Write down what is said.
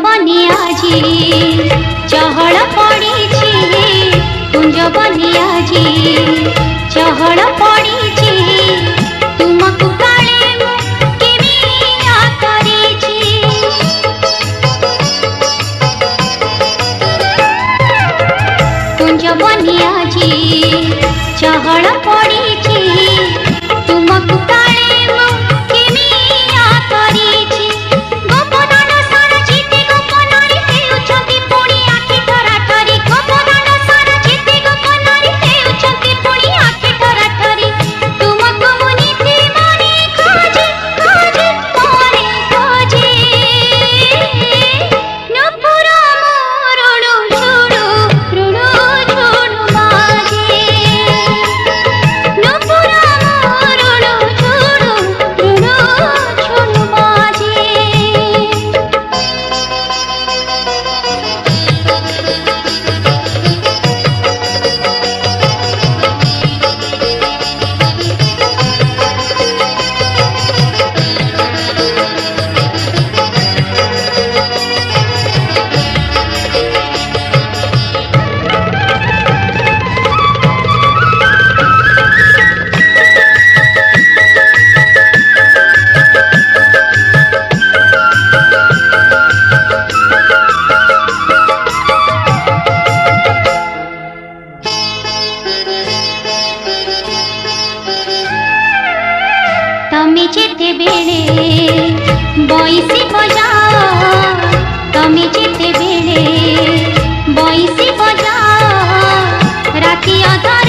बनी आजी चहल पड़ी कुंज बनी आजी चहल पड़ी तुमको काले केमिया करिछि कुंज बनी आजी चहल पड़ी तुमको काले केमिया करिछि गोपदान सारा चिति गोपनारी हेउछंती पुणी आखि ठराठरी गोपदान सारा चिति गोपनारी हेउछंती पुणी आखि ठराठरी तुमको मुनीति मने खोजे खोजे मने खोजे नुपुर मोरुडु छुडु रुडु छुडु बाजे नुपुर मोरुडु छुडु रुडु छुडु बाजे तमे जेते बेले बइसी बजाओ तमे जेते बेले बइसी बजाओ राति अधर